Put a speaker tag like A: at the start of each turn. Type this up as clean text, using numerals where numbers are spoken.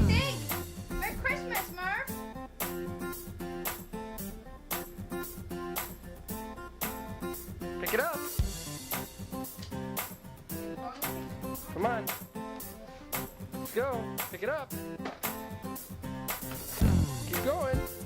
A: you think? Merry Christmas, Murph.
B: Pick it up. Come on. Let's go. Pick it up. Keep going.